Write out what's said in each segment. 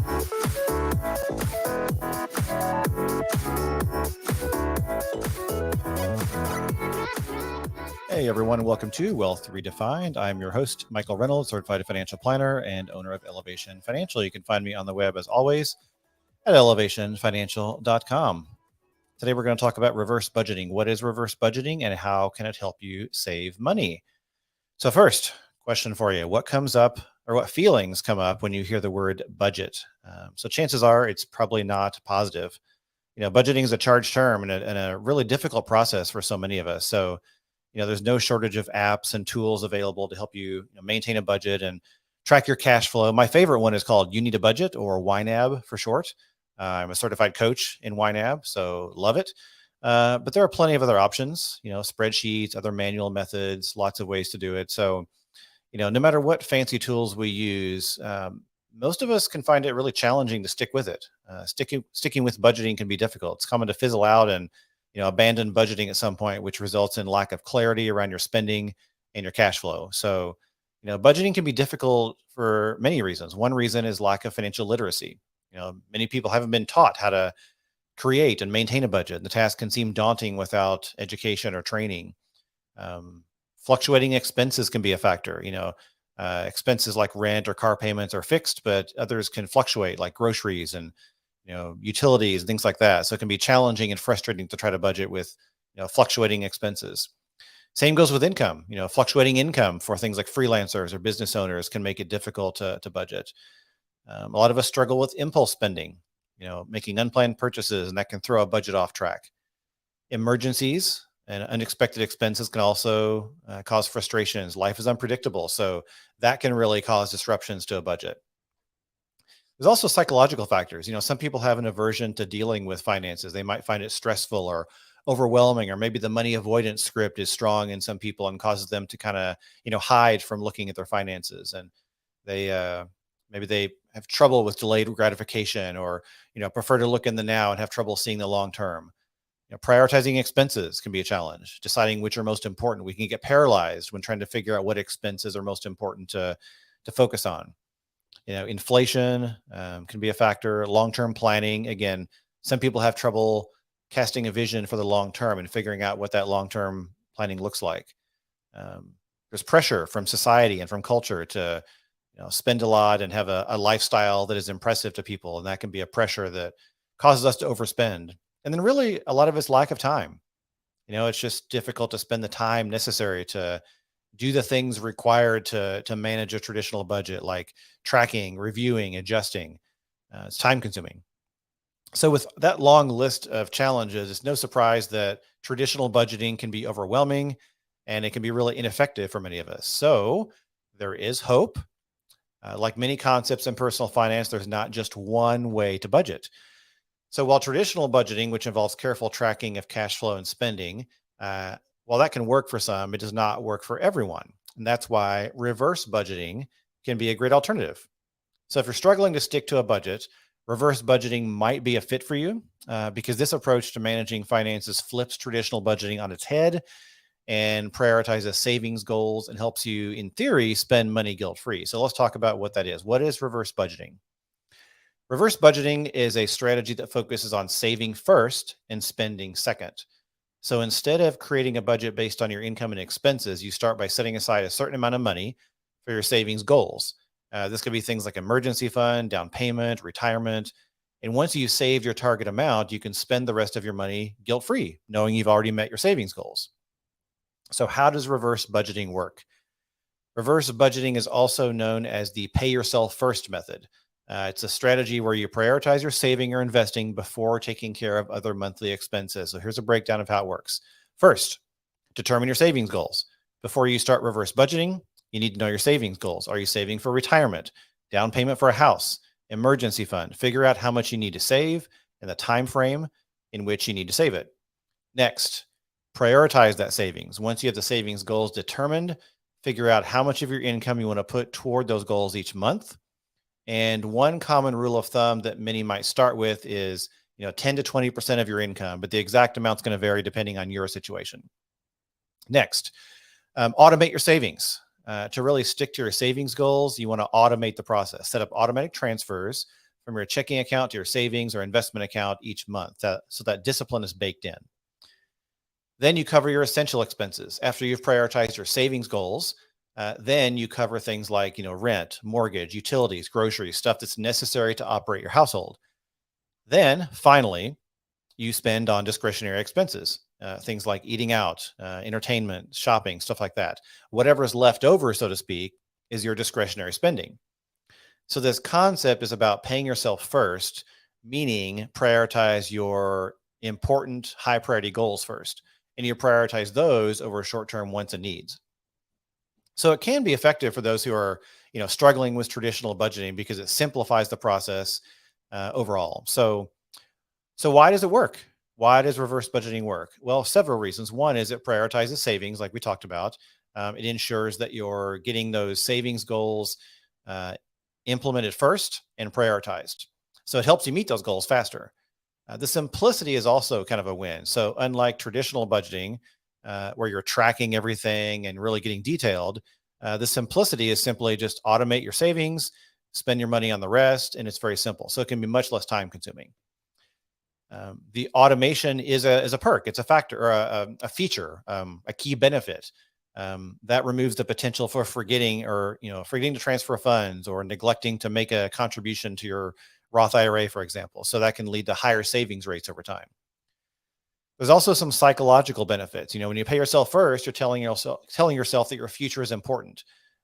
Hey everyone, and welcome to Wealth Redefined. I'm your host, Michael Reynolds, certified financial planner and owner of Elevation Financial. You can find me on the web as always at elevationfinancial.com. Today we're going to talk about reverse budgeting. What is reverse budgeting and how can it help you save money? So first, question for you. What comes up or what feelings come up when you hear the word budget? So chances are it's probably not positive. Budgeting is a charged term and a really difficult process for so many of us. So there's no shortage of apps and tools available to help you, maintain a budget and track your cash flow. My favorite one is called You Need a Budget, or YNAB for short. I'm a certified coach in YNAB, so love it. But there are plenty of other options, spreadsheets, other manual methods, lots of ways to do it. So, no matter what fancy tools we use, most of us can find it really challenging to stick with it. Sticking with budgeting can be difficult. It's common to fizzle out and abandon budgeting at some point, which results in lack of clarity around your spending and your cash flow. So, budgeting can be difficult for many reasons. One reason is lack of financial literacy. Many people haven't been taught how to create and maintain a budget. The task can seem daunting without education or training. Fluctuating expenses can be a factor. Expenses like rent or car payments are fixed, but others can fluctuate, like groceries and utilities and things like that. So it can be challenging and frustrating to try to budget with, fluctuating expenses. Same goes with income. Fluctuating income for things like freelancers or business owners can make it difficult to budget. A lot of us struggle with impulse spending, making unplanned purchases, and that can throw a budget off track. Emergencies and unexpected expenses can also cause frustrations. Life is unpredictable, so that can really cause disruptions to a budget. There's also psychological factors. Some people have an aversion to dealing with finances. They might find it stressful or overwhelming, or maybe the money avoidance script is strong in some people and causes them to kind of, hide from looking at their finances. And maybe they have trouble with delayed gratification, or, prefer to look in the now and have trouble seeing the long term. Prioritizing expenses can be a challenge. Deciding which are most important. We can get paralyzed when trying to figure out what expenses are most important to focus on. Inflation can be a factor. Long-term planning. Again, some people have trouble casting a vision for the long term and figuring out what that long-term planning looks like. There's pressure from society and from culture to spend a lot and have a lifestyle that is impressive to people. And that can be a pressure that causes us to overspend. And then really a lot of it's lack of time. It's just difficult to spend the time necessary to do the things required to manage a traditional budget, like tracking, reviewing, adjusting. It's time consuming. So with that long list of challenges, it's no surprise that traditional budgeting can be overwhelming and it can be really ineffective for many of us. So there is hope. Like many concepts in personal finance, there's not just one way to budget. So while traditional budgeting, which involves careful tracking of cash flow and spending, while that can work for some, it does not work for everyone. And that's why reverse budgeting can be a great alternative. So if you're struggling to stick to a budget, reverse budgeting might be a fit for you because this approach to managing finances flips traditional budgeting on its head and prioritizes savings goals and helps you, in theory, spend money guilt-free. So let's talk about what that is. What is reverse budgeting? Reverse budgeting is a strategy that focuses on saving first and spending second. So instead of creating a budget based on your income and expenses, you start by setting aside a certain amount of money for your savings goals. This could be things like emergency fund, down payment, retirement. And once you save your target amount, you can spend the rest of your money guilt-free, knowing you've already met your savings goals. So how does reverse budgeting work? Reverse budgeting is also known as the pay yourself first method. It's a strategy where you prioritize your saving or investing before taking care of other monthly expenses. So here's a breakdown of how it works. First, determine your savings goals. Before you start reverse budgeting, you need to know your savings goals. Are you saving for retirement, down payment for a house, emergency fund? Figure out how much you need to save and the time frame in which you need to save it. Next, prioritize that savings. Once you have the savings goals determined, figure out how much of your income you want to put toward those goals each month. And one common rule of thumb that many might start with is, 10 to 20% of your income, but the exact amount is going to vary depending on your situation. Next, automate your savings. To really stick to your savings goals, you want to automate the process. Set up automatic transfers from your checking account to your savings or investment account each month. So that discipline is baked in. Then you cover your essential expenses. After you've prioritized your savings goals, then you cover things like, rent, mortgage, utilities, groceries, stuff that's necessary to operate your household. Then finally, you spend on discretionary expenses, things like eating out, entertainment, shopping, stuff like that. Whatever is left over, so to speak, is your discretionary spending. So this concept is about paying yourself first, meaning prioritize your important high priority goals first, and you prioritize those over short-term wants and needs. So it can be effective for those who are, struggling with traditional budgeting because it simplifies the process overall. So why does it work? Why does reverse budgeting work? Well, several reasons. One is it prioritizes savings, like we talked about. It ensures that you're getting those savings goals uh, implemented first and prioritized. So it helps you meet those goals faster. The simplicity is also kind of a win. So unlike traditional budgeting, where you're tracking everything and really getting detailed, the simplicity is simply just automate your savings, spend your money on the rest, and it's very simple. So it can be much less time consuming. The automation is a perk. It's a factor or a feature, a key benefit that removes the potential for forgetting to transfer funds or neglecting to make a contribution to your Roth IRA, for example. So that can lead to higher savings rates over time. There's also some psychological benefits. When you pay yourself first, you're telling yourself that your future is important.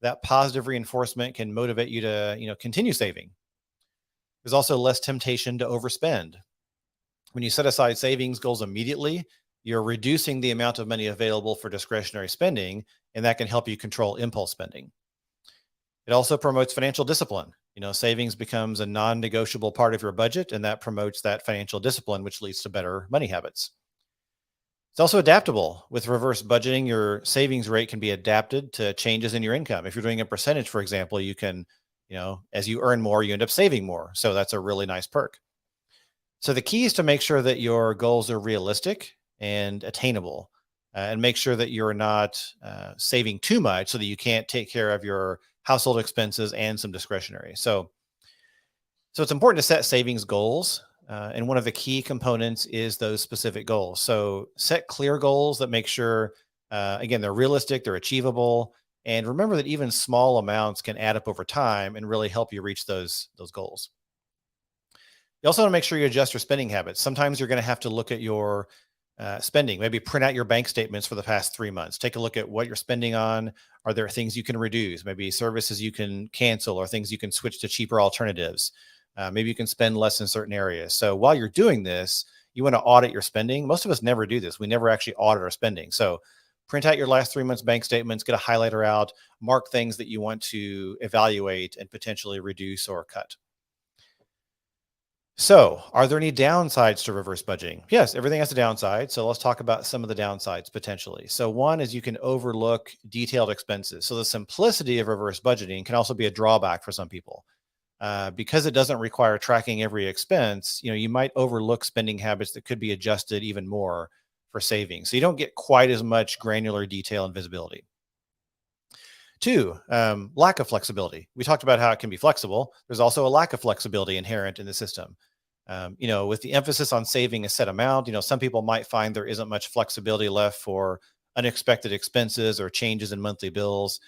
That positive reinforcement can motivate you to continue saving. There's also less temptation to overspend. When you set aside savings goals immediately, you're reducing the amount of money available for discretionary spending, and that can help you control impulse spending. It also promotes financial discipline. Savings becomes a non-negotiable part of your budget, and that promotes that financial discipline, which leads to better money habits. It's also adaptable. With reverse budgeting, your savings rate can be adapted to changes in your income. If you're doing a percentage, for example, you can, as you earn more, you end up saving more. So that's a really nice perk. So the key is to make sure that your goals are realistic and attainable, and make sure that you're not saving too much so that you can't take care of your household expenses and some discretionary. So it's important to set savings goals. And one of the key components is those specific goals. So set clear goals that make sure, again, they're realistic, they're achievable. And remember that even small amounts can add up over time and really help you reach those goals. You also want to make sure you adjust your spending habits. Sometimes you're going to have to look at your spending, maybe print out your bank statements for the past 3 months. Take a look at what you're spending on. Are there things you can reduce? Maybe services you can cancel or things you can switch to cheaper alternatives. Maybe you can spend less in certain areas. So while you're doing this, you want to audit your spending. Most of us never do this. We never actually audit our spending. So print out your last 3 months bank statements, get a highlighter out, mark things that you want to evaluate and potentially reduce or cut. So, are there any downsides to reverse budgeting? Yes, everything has a downside. So, let's talk about some of the downsides potentially. So, one is you can overlook detailed expenses. So, the simplicity of reverse budgeting can also be a drawback for some people. Because it doesn't require tracking every expense, you might overlook spending habits that could be adjusted even more for savings. So, you don't get quite as much granular detail and visibility. Two, lack of flexibility. We talked about how it can be flexible. There's also a lack of flexibility inherent in the system. With the emphasis on saving a set amount, some people might find there isn't much flexibility left for unexpected expenses or changes in monthly bills.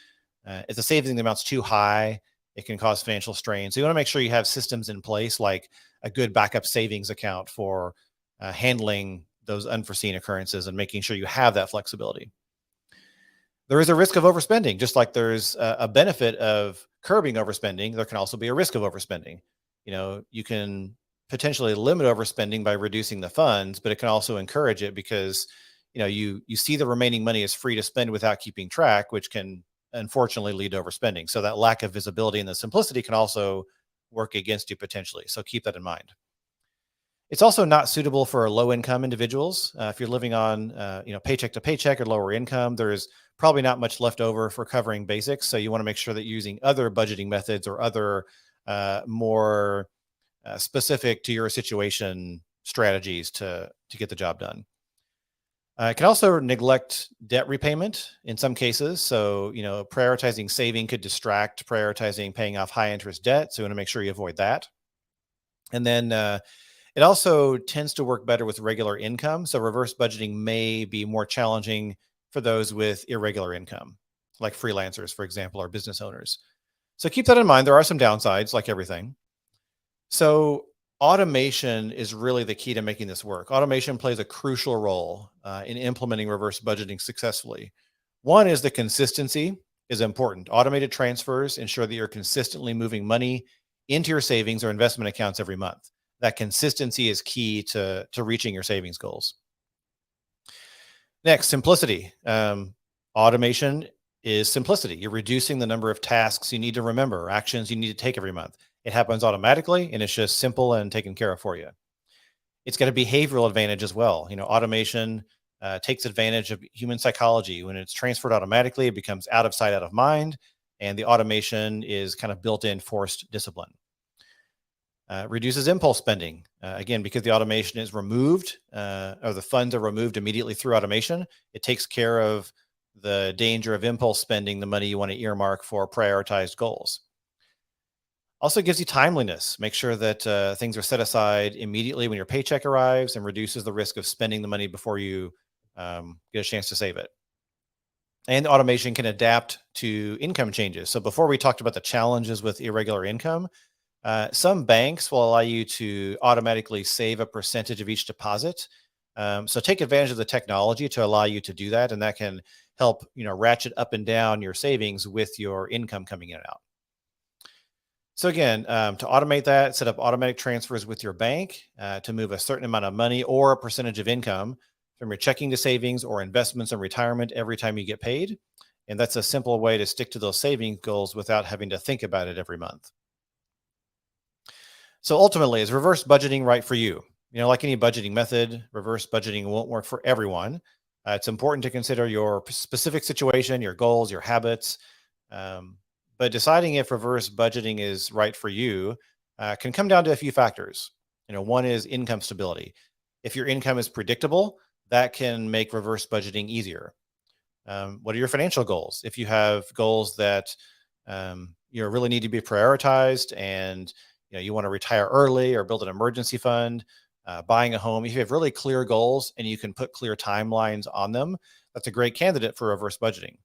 If the savings amount's too high, it can cause financial strain. So you want to make sure you have systems in place, like a good backup savings account for handling those unforeseen occurrences and making sure you have that flexibility. There is a risk of overspending, just like there's a benefit of curbing overspending. There can also be a risk of overspending. You can potentially limit overspending by reducing the funds, but it can also encourage it because, you see the remaining money is free to spend without keeping track, which can unfortunately lead to overspending. So that lack of visibility and the simplicity can also work against you potentially. So keep that in mind. It's also not suitable for low-income individuals. If you're living on, paycheck to paycheck or lower income, there's probably not much left over for covering basics. So you want to make sure that you're using other budgeting methods or other more specific to your situation strategies to get the job done. It can also neglect debt repayment in some cases. So, prioritizing saving could distract prioritizing paying off high interest debt. So you want to make sure you avoid that. And then it also tends to work better with regular income. So reverse budgeting may be more challenging for those with irregular income, like freelancers, for example, or business owners. So keep that in mind. There are some downsides, like everything. So automation is really the key to making this work. Automation plays a crucial role in implementing reverse budgeting successfully. One is the consistency is important. Automated transfers ensure that you're consistently moving money into your savings or investment accounts every month. That consistency is key to reaching your savings goals. Next, simplicity. Automation is simplicity. You're reducing the number of tasks you need to remember, actions you need to take every month. It happens automatically and it's just simple and taken care of for you. It's got a behavioral advantage as well. Automation takes advantage of human psychology. When it's transferred automatically, it becomes out of sight, out of mind. And the automation is kind of built in forced discipline. Reduces impulse spending. Again, because the automation is removed or the funds are removed immediately through automation, it takes care of the danger of impulse spending the money you want to earmark for prioritized goals. Also gives you timeliness. Make sure that things are set aside immediately when your paycheck arrives and reduces the risk of spending the money before you get a chance to save it. And automation can adapt to income changes. So before we talked about the challenges with irregular income, some banks will allow you to automatically save a percentage of each deposit. So take advantage of the technology to allow you to do that, and that can help ratchet up and down your savings with your income coming in and out. So again, to automate that, set up automatic transfers with your bank to move a certain amount of money or a percentage of income from your checking to savings or investments and retirement every time you get paid. And that's a simple way to stick to those savings goals without having to think about it every month. So ultimately, is reverse budgeting right for you? Like any budgeting method, reverse budgeting won't work for everyone. It's important to consider your specific situation, your goals, your habits. But deciding if reverse budgeting is right for you can come down to a few factors. One is income stability. If your income is predictable, that can make reverse budgeting easier. What are your financial goals? If you have goals that really need to be prioritized, and you want to retire early or build an emergency fund, buying a home, if you have really clear goals and you can put clear timelines on them, that's a great candidate for reverse budgeting.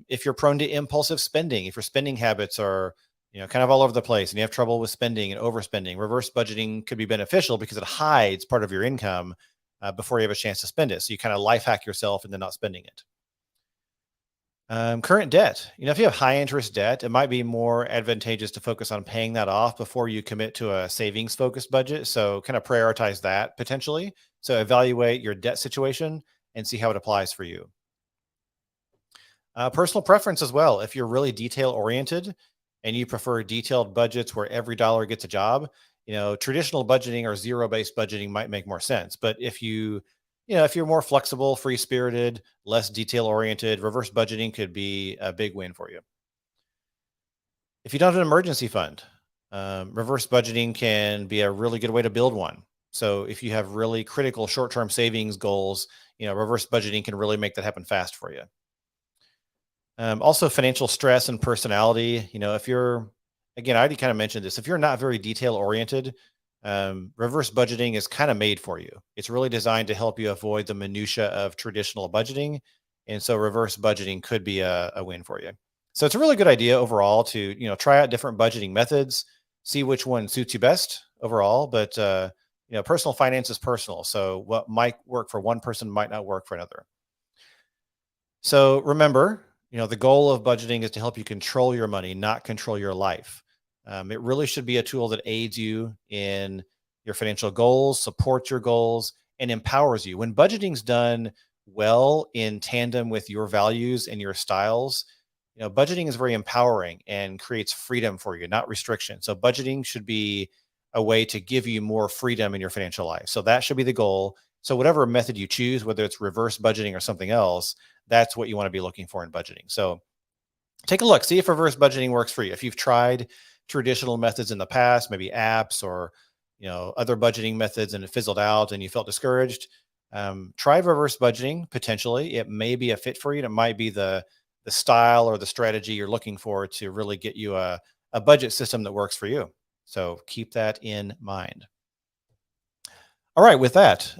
If you're prone to impulsive spending, if your spending habits are kind of all over the place and you have trouble with spending and overspending, reverse budgeting could be beneficial because it hides part of your income before you have a chance to spend it. So you kind of life hack yourself into not spending it. Current debt. If you have high interest debt, it might be more advantageous to focus on paying that off before you commit to a savings focused budget. So kind of prioritize that potentially. So evaluate your debt situation and see how it applies for you. Personal preference as well. If you're really detail oriented and you prefer detailed budgets where every dollar gets a job, traditional budgeting or zero based budgeting might make more sense. But if if you're more flexible, free spirited, less detail oriented, reverse budgeting could be a big win for you. If you don't have an emergency fund, reverse budgeting can be a really good way to build one. So if you have really critical short-term savings goals, reverse budgeting can really make that happen fast for you. Also financial stress and personality. If you're, again, I already kind of mentioned this, if you're not very detail oriented, reverse budgeting is kind of made for you. It's really designed to help you avoid the minutia of traditional budgeting. And so reverse budgeting could be a win for you. So it's a really good idea overall to, try out different budgeting methods, see which one suits you best overall. But, personal finance is personal. So what might work for one person might not work for another. So remember, the goal of budgeting is to help you control your money, not control your life. It really should be a tool that aids you in your financial goals, supports your goals, and empowers you. When budgeting's done well in tandem with your values and your styles, budgeting is very empowering and creates freedom for you, not restriction. So budgeting should be a way to give you more freedom in your financial life. So that should be the goal. So whatever method you choose, whether it's reverse budgeting or something else, that's what you want to be looking for in budgeting. So take a look, see if reverse budgeting works for you. If you've tried traditional methods in the past, maybe apps or other budgeting methods, and it fizzled out and you felt discouraged, try reverse budgeting. Potentially it may be a fit for you, and it might be the style or the strategy you're looking for to really get you a budget system that works for you. So keep that in mind. All right, with that,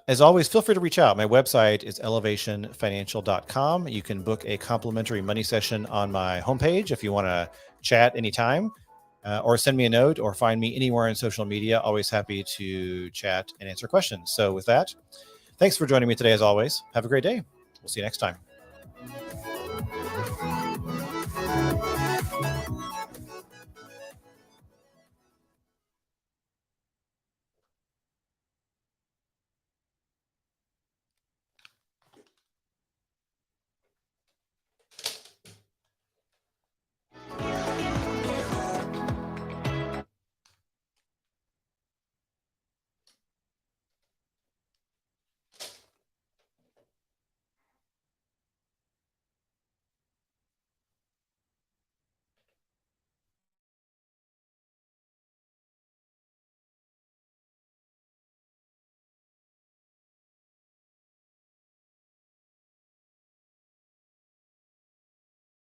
as always, feel free to reach out. My website is elevationfinancial.com. You can book a complimentary money session on my homepage if you want to chat anytime, or send me a note or find me anywhere on social media. Always happy to chat and answer questions. So with that, thanks for joining me today, as always. Have a great day. We'll see you next time.